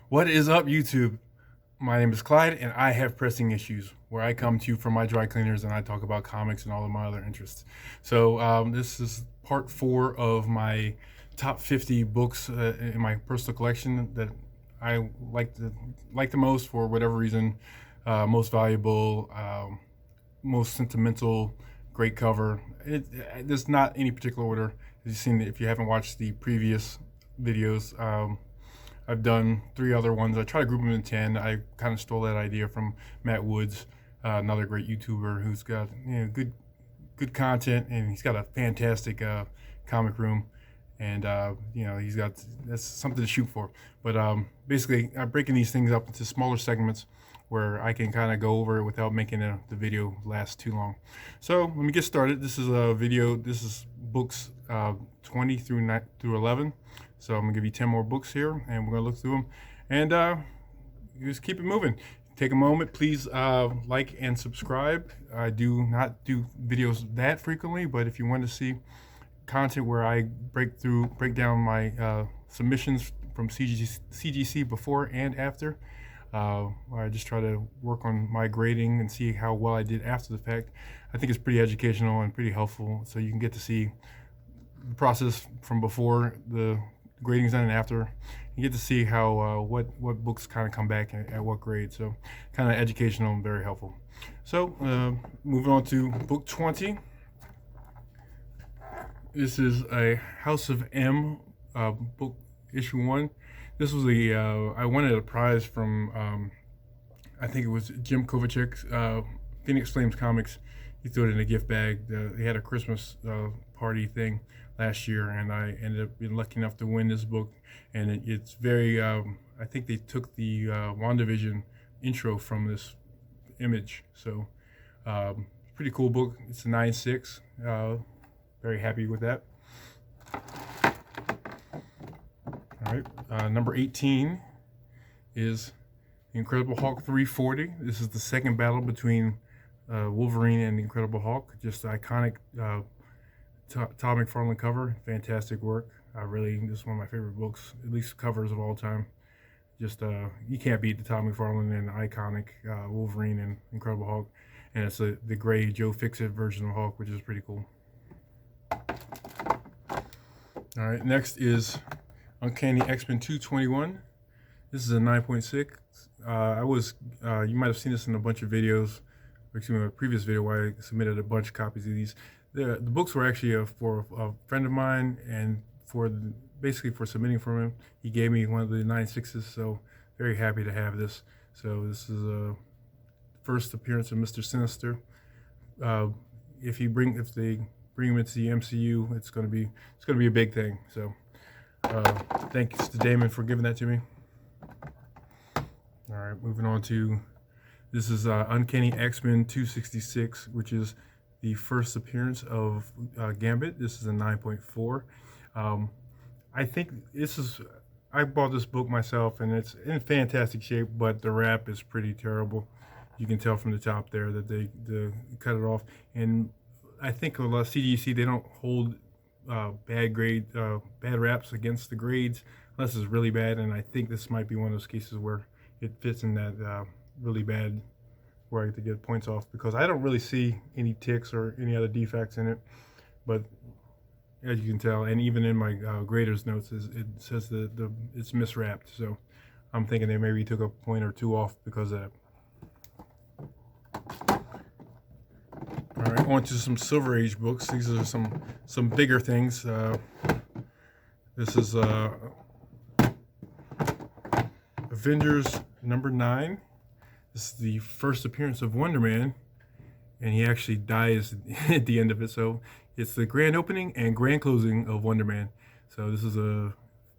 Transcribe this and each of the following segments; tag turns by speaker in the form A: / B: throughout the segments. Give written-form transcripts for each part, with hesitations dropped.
A: What is up, YouTube? My name is Clyde, and I have pressing issues, where I come to you from my dry cleaners and I talk about comics and all of my other interests. So this is part 4 of my top 50 books in my personal collection that I like the most for whatever reason. Most valuable, most sentimental, great cover. There's not any particular order. As you've seen, if you haven't watched the previous videos, I've done 3 other ones. I try to group them in 10. I kind of stole that idea from Matt Woods, another great YouTuber who's got good content, and he's got a fantastic comic room, and he's got that's something to shoot for. But basically, I'm breaking these things up into smaller segments where I can kind of go over it without making the video last too long. So let me get started. This is a video. This is books 20 through 11. So I'm gonna give you 10 more books here, and we're gonna look through them, and just keep it moving. Take a moment, please like and subscribe. I do not do videos that frequently, but if you want to see content where I break down my submissions from CGC before and after, I just try to work on my grading and see how well I did after the fact. I think it's pretty educational and pretty helpful, so you can get to see the process from before the grading's done and after. You get to see how what books kind of come back at what grade. So kind of educational and very helpful. So moving on to book 20. This is a House of M book, issue 1. This was I wanted a prize from I think it was Jim Kovacek's Phoenix Flames Comics. He threw it in a gift bag. They had a Christmas party thing last year, and I ended up being lucky enough to win this book. And it's very, I think they took the WandaVision intro from this image. So pretty cool book. It's a 9.6. Very happy with that. All right, number 18 is Incredible Hulk 340. This is the second battle between Wolverine and the Incredible Hulk. Just iconic Todd McFarlane cover. Fantastic work. This is one of my favorite books, at least covers of all time. Just you can't beat the Todd McFarlane and iconic Wolverine and Incredible Hulk. And it's the gray Joe Fixit version of Hulk, which is pretty cool. All right, next is Uncanny XMen 221. This is a 9.6. You might have seen this in a bunch of videos. Excuse me, a previous video where I submitted a bunch of copies of these. The books were actually for a friend of mine, and basically for submitting for him. He gave me one of the 9.6s, so very happy to have this. So this is a first appearance of Mr. Sinister. If they bring him into the MCU, it's gonna be a big thing. So thanks to Damon for giving that to me. All right, moving on to, this is Uncanny XMen 266, which is the first appearance of Gambit. This is a 9.4. I think I bought this book myself, and it's in fantastic shape, but the wrap is pretty terrible. You can tell from the top there that they cut it off. And I think a lot of CGC, they don't hold bad wraps against the grades unless it's really bad, and I think this might be one of those cases where it fits in that really bad, where I get to get points off, because I don't really see any ticks or any other defects in it. But as you can tell, and even in my grader's notes, it says that it's miswrapped. So I'm thinking they maybe took a point or two off because of that. All right, on to some Silver Age books. These are some bigger things. This is Avengers number 9. This is the first appearance of Wonder Man, and he actually dies at the end of it. So it's the grand opening and grand closing of Wonder Man. So this is a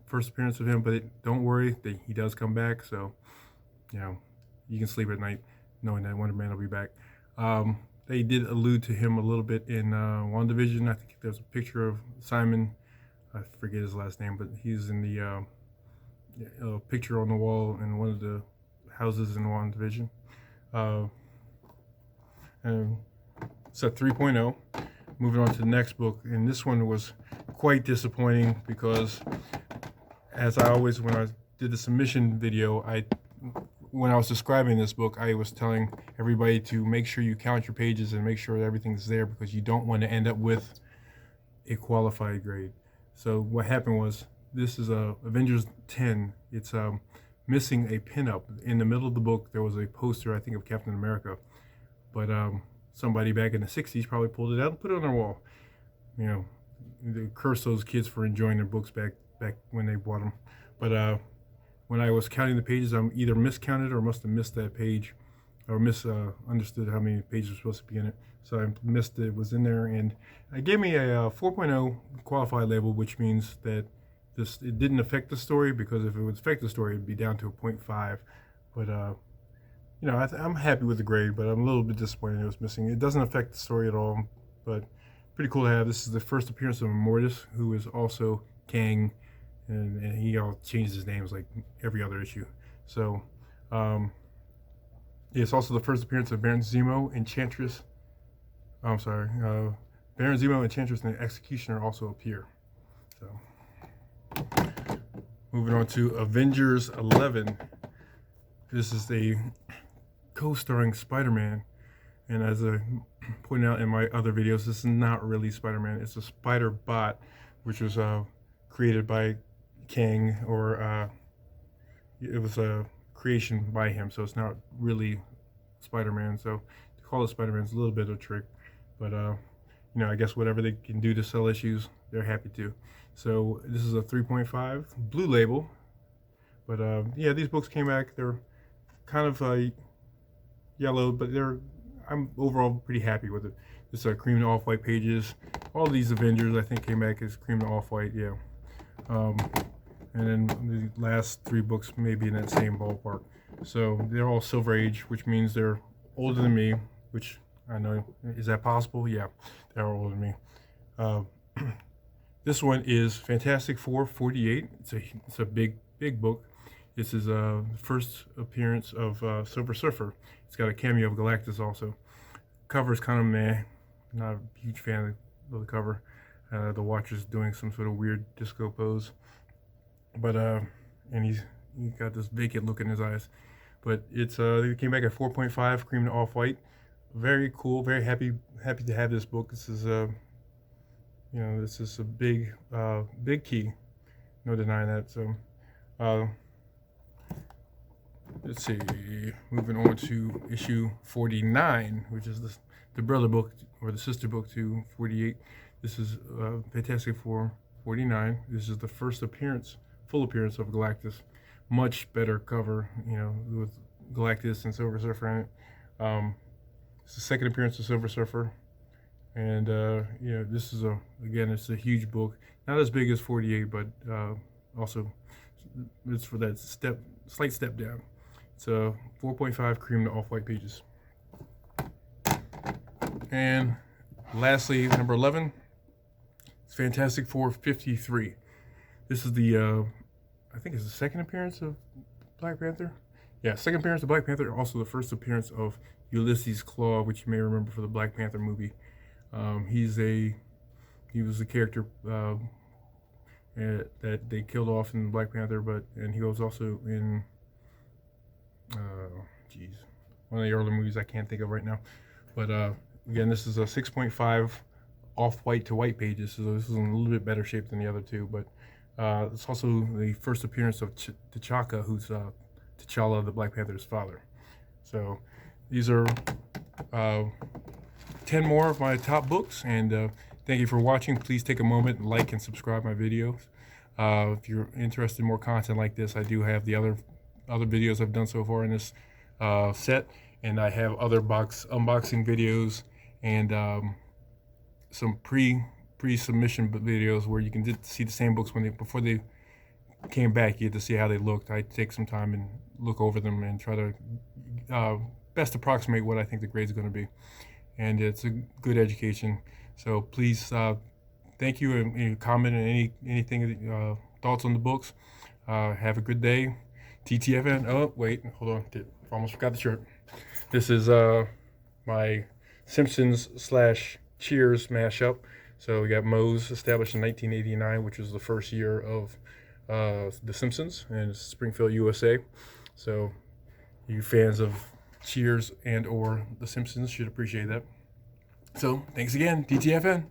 A: first appearance of him, but don't worry, he does come back. So you can sleep at night knowing that Wonder Man will be back. They did allude to him a little bit in WandaVision. I think there's a picture of Simon. I forget his last name, but he's in the picture on the wall in one of the houses in WandaVision. And it's at 3.0. Moving on to the next book, and this one was quite disappointing because, as I always, when I did the submission video, when I was describing this book, I was telling everybody to make sure you count your pages and make sure that everything's there, because you don't want to end up with a qualified grade. So what happened was, this is Avengers 10. It's missing a pinup. In the middle of the book, there was a poster, I think, of Captain America, but somebody back in the 60s probably pulled it out and put it on their wall. You know, they curse those kids for enjoying their books back when they bought them. But when I was counting the pages, I'm either miscounted or must have missed that page, or misunderstood how many pages were supposed to be in it. So I missed it was in there, and it gave me a 4.0 qualified label, which means that it didn't affect the story, because if it would affect the story, it'd be down to a 0.5. But you know, I'm happy with the grade, but I'm a little bit disappointed it was missing. It doesn't affect the story at all, but pretty cool to have. This is the first appearance of Mortis, who is also Kang, and he all changes his names like every other issue. So it's also the first appearance of Baron Zemo, Enchantress. I'm sorry, Baron Zemo, Enchantress, and the Executioner also appear. So moving on to Avengers 11. This is a co-starring Spider-Man, and as I pointed out in my other videos, this is not really Spider-Man. It's a spider bot, which was created by Kang, or it was a creation by him, so it's not really Spider-Man. So to call it Spider-Man is a little bit of a trick, but you know, I guess whatever they can do to sell issues, they're happy to. So this is a 3.5 blue label, but yeah, these books came back. They're kind of yellow, but I'm overall pretty happy with it. This is cream and off-white pages. All these Avengers, I think, came back as cream and off-white, yeah. And then the last 3 books may be in that same ballpark. So they're all Silver Age, which means they're older than me, which I know, is that possible? Yeah, they're older than me. This one is Fantastic Four 48. It's a big book. This is the first appearance of Silver Surfer. It's got a cameo of Galactus also. Cover's kind of meh. Not a huge fan of the cover. The Watcher's doing some sort of weird disco pose, but and he's got this vacant look in his eyes. But it's it came back at 4.5, cream to off-white. Very cool. Very happy to have this book. This is you know, this is a big key. No denying that. So let's see. Moving on to issue 49, which is the brother book, or the sister book to 48. This is Fantastic Four 49. This is the first full appearance of Galactus. Much better cover, you know, with Galactus and Silver Surfer in it. It's the second appearance of Silver Surfer, and you know, this is again, it's a huge book. Not as big as 48, but also it's for that slight step down. It's a 4.5 cream to off-white pages. And lastly, number 11. It's Fantastic Four 53. This is the, I think it's the second appearance of Black Panther. Yeah, second appearance of Black Panther. Also the first appearance of Ulysses Claw, which you may remember for the Black Panther movie. He was the character that they killed off in Black Panther, and he was also in, one of the early movies I can't think of right now. But again, this is a 6.5 off-white to white pages, so this is in a little bit better shape than the other two. But it's also the first appearance of T'Chaka, who's T'Challa, the Black Panther's father. So these are 10 more of my top books, and thank you for watching. Please take a moment and like and subscribe my videos. If you're interested in more content like this, I do have the other videos I've done so far in this set, and I have other unboxing videos and some pre-submission videos where you can see the same books before they came back. You get to see how they looked. I take some time and look over them and try to best approximate what I think the grades are going to be, and it's a good education. So please, thank you, and comment on anything, thoughts on the books. Have a good day. TTFN. Oh wait, hold on, almost forgot the shirt. This is my Simpsons / Cheers mashup. So we got Moe's, established in 1989, which was the first year of The Simpsons in Springfield, USA. So you fans of Cheers and or The Simpsons should appreciate that. So thanks again, DTFN.